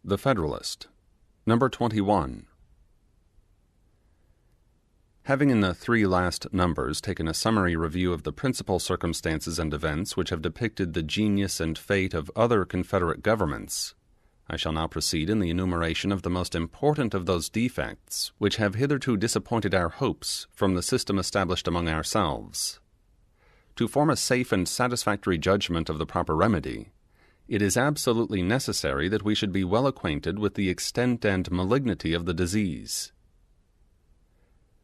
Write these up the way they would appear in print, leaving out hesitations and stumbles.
The Federalist No.21. Having in the three last numbers taken a summary review of the principal circumstances and events which have depicted the genius and fate of other Confederate governments, I shall now proceed in the enumeration of the most important of those defects which have hitherto disappointed our hopes from the system established among ourselves. To form a safe and satisfactory judgment of the proper remedy, it is absolutely necessary that we should be well acquainted with the extent and malignity of the disease.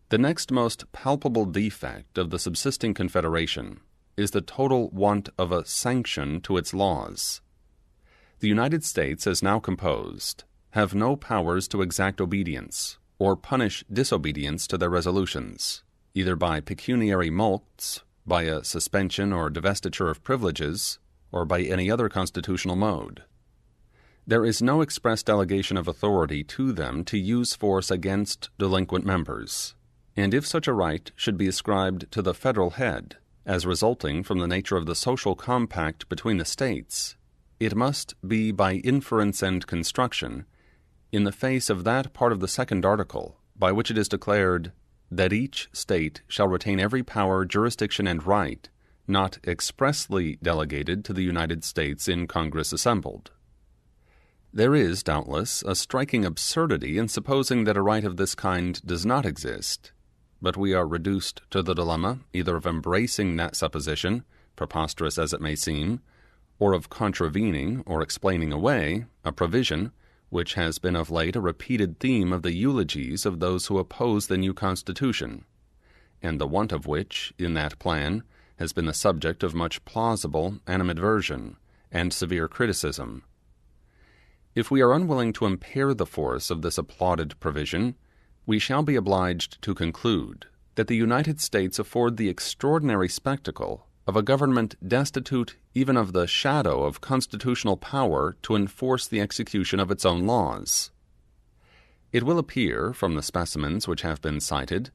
The next most palpable defect of the subsisting Confederation is the total want of a sanction to its laws. The United States, as now composed, have no powers to exact obedience or punish disobedience to their resolutions, either by pecuniary mulcts, by a suspension or divestiture of privileges, or by any other constitutional mode. There is no express delegation of authority to them to use force against delinquent members, and if such a right should be ascribed to the federal head, as resulting from the nature of the social compact between the states, it must be by inference and construction, in the face of that part of the second article by which it is declared that each state shall retain every power, jurisdiction, and right not expressly delegated to the United States in Congress assembled. There is, doubtless, a striking absurdity in supposing that a right of this kind does not exist, but we are reduced to the dilemma either of embracing that supposition, preposterous as it may seem, or of contravening or explaining away a provision which has been of late a repeated theme of the eulogies of those who oppose the new Constitution, and the want of which, in that plan, has been the subject of much plausible animadversion and severe criticism. If we are unwilling to impair the force of this applauded provision, we shall be obliged to conclude that the United States afford the extraordinary spectacle of a government destitute even of the shadow of constitutional power to enforce the execution of its own laws. It will appear, from the specimens which have been cited,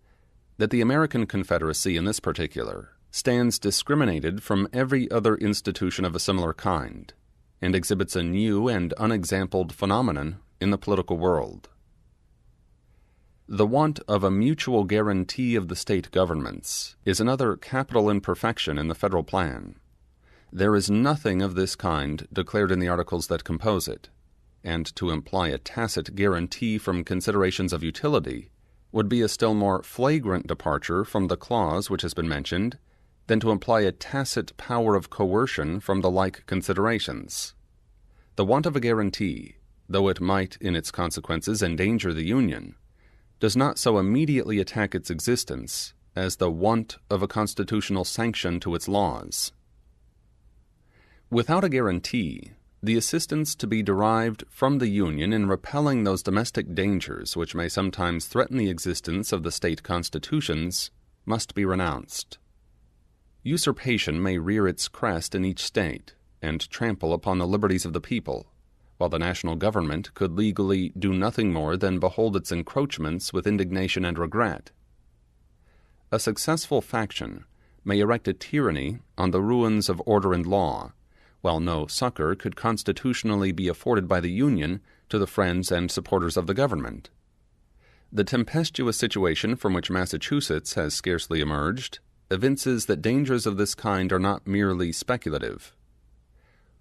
that the American Confederacy in this particular stands discriminated from every other institution of a similar kind, and exhibits a new and unexampled phenomenon in the political world. The want of a mutual guarantee of the state governments is another capital imperfection in the federal plan. There is nothing of this kind declared in the articles that compose it, and to imply a tacit guarantee from considerations of utility would be a still more flagrant departure from the clause which has been mentioned than to imply a tacit power of coercion from the like considerations. The want of a guarantee, though it might in its consequences endanger the Union, does not so immediately attack its existence as the want of a constitutional sanction to its laws. Without a guarantee, the assistance to be derived from the Union in repelling those domestic dangers which may sometimes threaten the existence of the state constitutions must be renounced. Usurpation may rear its crest in each state and trample upon the liberties of the people, while the national government could legally do nothing more than behold its encroachments with indignation and regret. A successful faction may erect a tyranny on the ruins of order and law, while no succor could constitutionally be afforded by the Union to the friends and supporters of the government. The tempestuous situation from which Massachusetts has scarcely emerged evinces that dangers of this kind are not merely speculative.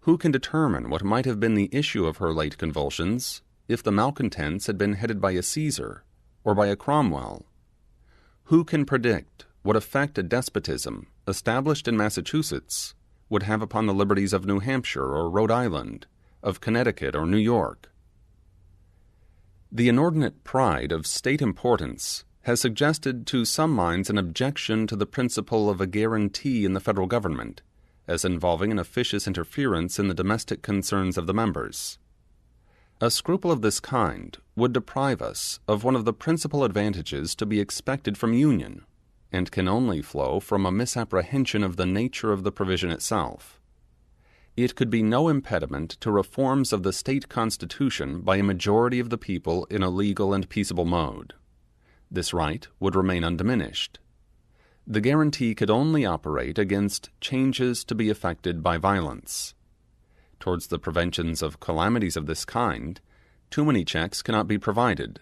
Who can determine what might have been the issue of her late convulsions if the malcontents had been headed by a Caesar or by a Cromwell? Who can predict what effect a despotism established in Massachusetts would have upon the liberties of New Hampshire or Rhode Island, of Connecticut or New York? The inordinate pride of state importance has suggested to some minds an objection to the principle of a guarantee in the federal government, as involving an officious interference in the domestic concerns of the members. A scruple of this kind would deprive us of one of the principal advantages to be expected from union, and can only flow from a misapprehension of the nature of the provision itself. It could be no impediment to reforms of the state constitution by a majority of the people in a legal and peaceable mode. This right would remain undiminished. The guarantee could only operate against changes to be effected by violence. Towards the preventions of calamities of this kind, too many checks cannot be provided.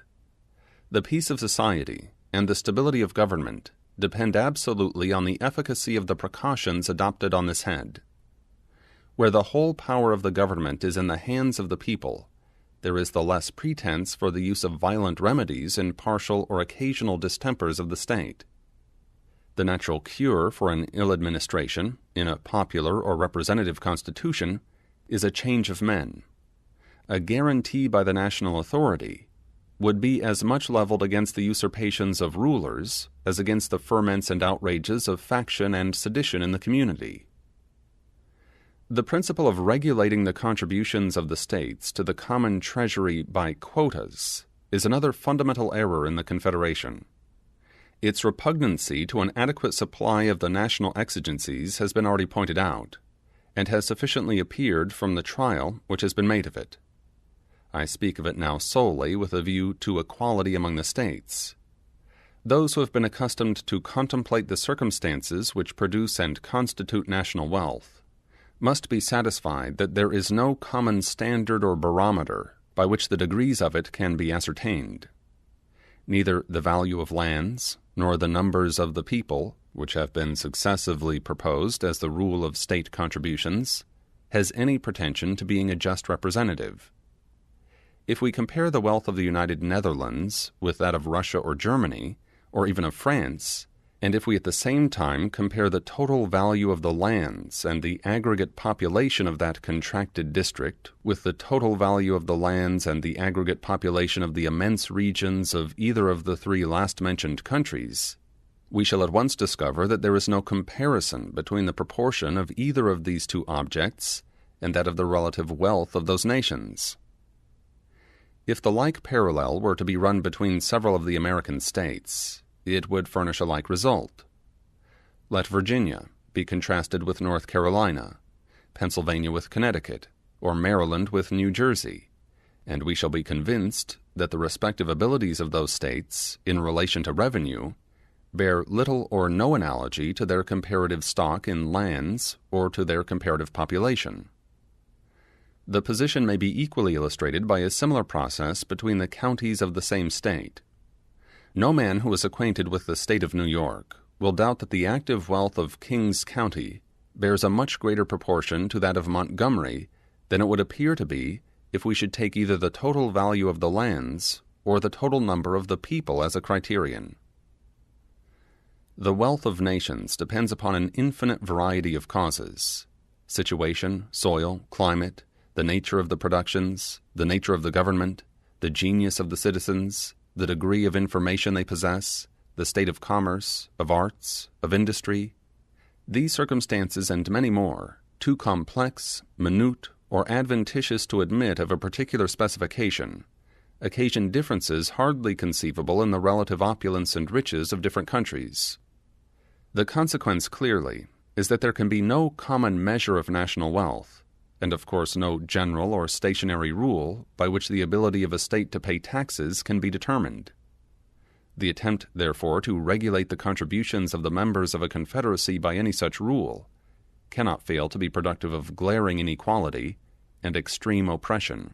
The peace of society and the stability of government depend absolutely on the efficacy of the precautions adopted on this head. Where the whole power of the government is in the hands of the people, there is the less pretense for the use of violent remedies in partial or occasional distempers of the state. The natural cure for an ill administration in a popular or representative constitution is a change of men. A guarantee by the national authority would be as much leveled against the usurpations of rulers as against the ferments and outrages of faction and sedition in the community. The principle of regulating the contributions of the states to the common treasury by quotas is another fundamental error in the Confederation. Its repugnancy to an adequate supply of the national exigencies has been already pointed out, and has sufficiently appeared from the trial which has been made of it. I speak of it now solely with a view to equality among the states. Those who have been accustomed to contemplate the circumstances which produce and constitute national wealth must be satisfied that there is no common standard or barometer by which the degrees of it can be ascertained. Neither the value of lands, nor the numbers of the people, which have been successively proposed as the rule of state contributions, has any pretension to being a just representative. If we compare the wealth of the United Netherlands with that of Russia or Germany, or even of France, and if we at the same time compare the total value of the lands and the aggregate population of that contracted district with the total value of the lands and the aggregate population of the immense regions of either of the three last mentioned countries, we shall at once discover that there is no comparison between the proportion of either of these two objects and that of the relative wealth of those nations. If the like parallel were to be run between several of the American states, it would furnish a like result. Let Virginia be contrasted with North Carolina, Pennsylvania with Connecticut, or Maryland with New Jersey, and we shall be convinced that the respective abilities of those states, in relation to revenue, bear little or no analogy to their comparative stock in lands or to their comparative population. The position may be equally illustrated by a similar process between the counties of the same state. No man who is acquainted with the state of New York will doubt that the active wealth of Kings County bears a much greater proportion to that of Montgomery than it would appear to be if we should take either the total value of the lands or the total number of the people as a criterion. The wealth of nations depends upon an infinite variety of causes: situation, soil, climate, the nature of the productions, the nature of the government, the genius of the citizens, the degree of information they possess, the state of commerce, of arts, of industry. These circumstances and many more, too complex, minute, or adventitious to admit of a particular specification, occasion differences hardly conceivable in the relative opulence and riches of different countries. The consequence clearly is that there can be no common measure of national wealth, and of course no general or stationary rule by which the ability of a state to pay taxes can be determined. The attempt, therefore, to regulate the contributions of the members of a confederacy by any such rule cannot fail to be productive of glaring inequality and extreme oppression.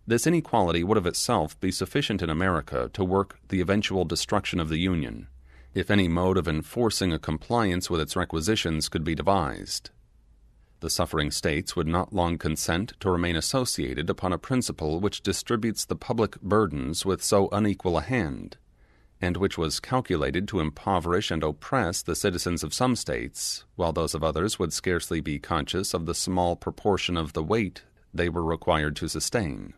This inequality would of itself be sufficient in America to work the eventual destruction of the Union, if any mode of enforcing a compliance with its requisitions could be devised. The suffering states would not long consent to remain associated upon a principle which distributes the public burdens with so unequal a hand, and which was calculated to impoverish and oppress the citizens of some states, while those of others would scarcely be conscious of the small proportion of the weight they were required to sustain.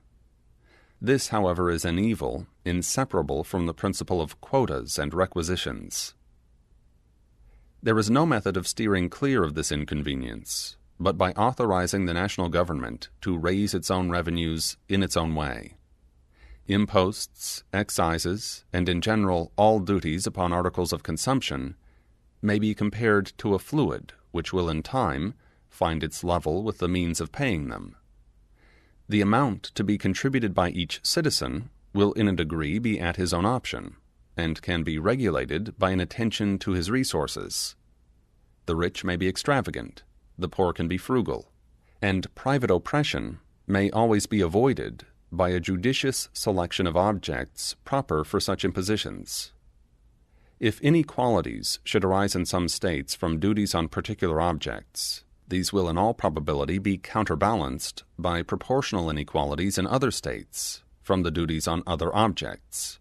This, however, is an evil inseparable from the principle of quotas and requisitions. There is no method of steering clear of this inconvenience but by authorizing the national government to raise its own revenues in its own way. Imposts, excises, and in general all duties upon articles of consumption may be compared to a fluid which will in time find its level with the means of paying them. The amount to be contributed by each citizen will in a degree be at his own option, and can be regulated by an attention to his resources. The rich may be extravagant, the poor can be frugal, and private oppression may always be avoided by a judicious selection of objects proper for such impositions. If inequalities should arise in some states from duties on particular objects, these will in all probability be counterbalanced by proportional inequalities in other states from the duties on other objects.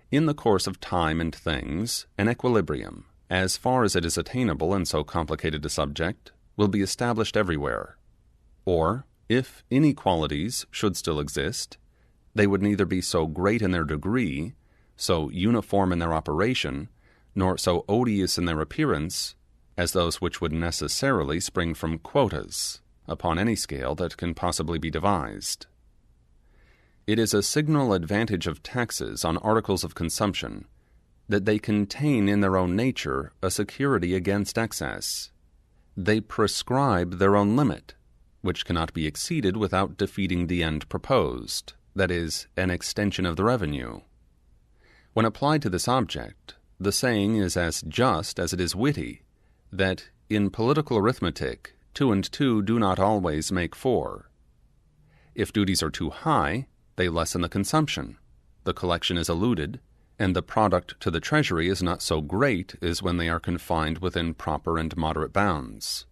In the course of time and things, an equilibrium, as far as it is attainable in so complicated a subject, will be established everywhere. Or, if inequalities should still exist, they would neither be so great in their degree, so uniform in their operation, nor so odious in their appearance, as those which would necessarily spring from quotas, upon any scale that can possibly be devised. It is a signal advantage of taxes on articles of consumption that they contain in their own nature a security against excess. They prescribe their own limit, which cannot be exceeded without defeating the end proposed, that is, an extension of the revenue. When applied to this object, the saying is as just as it is witty, that in political arithmetic 2 and 2 do not always make 4. If duties are too high, they lessen the consumption, the collection is eluded, and the product to the treasury is not so great as when they are confined within proper and moderate bounds.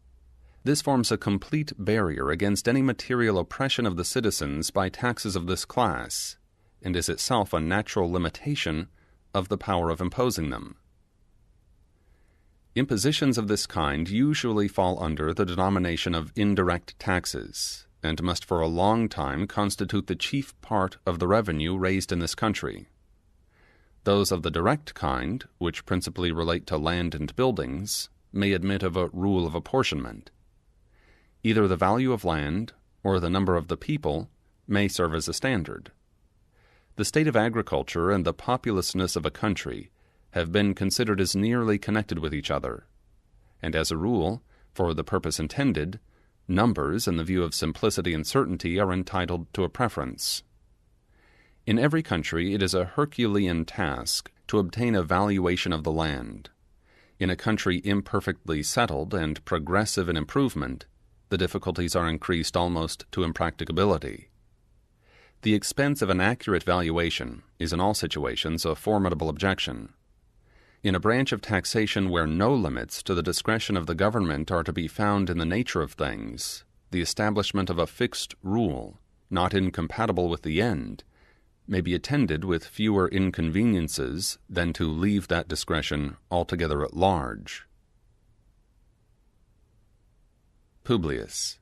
This forms a complete barrier against any material oppression of the citizens by taxes of this class, and is itself a natural limitation of the power of imposing them. Impositions of this kind usually fall under the denomination of indirect taxes, and must for a long time constitute the chief part of the revenue raised in this country. Those of the direct kind, which principally relate to land and buildings, may admit of a rule of apportionment. Either the value of land or the number of the people may serve as a standard. The state of agriculture and the populousness of a country have been considered as nearly connected with each other, and as a rule, for the purpose intended, numbers in the view of simplicity and certainty are entitled to a preference. In every country it is a Herculean task to obtain a valuation of the land. In a country imperfectly settled and progressive in improvement, the difficulties are increased almost to impracticability. The expense of an accurate valuation is in all situations a formidable objection. In a branch of taxation where no limits to the discretion of the government are to be found in the nature of things, the establishment of a fixed rule, not incompatible with the end, may be attended with fewer inconveniences than to leave that discretion altogether at large. Publius.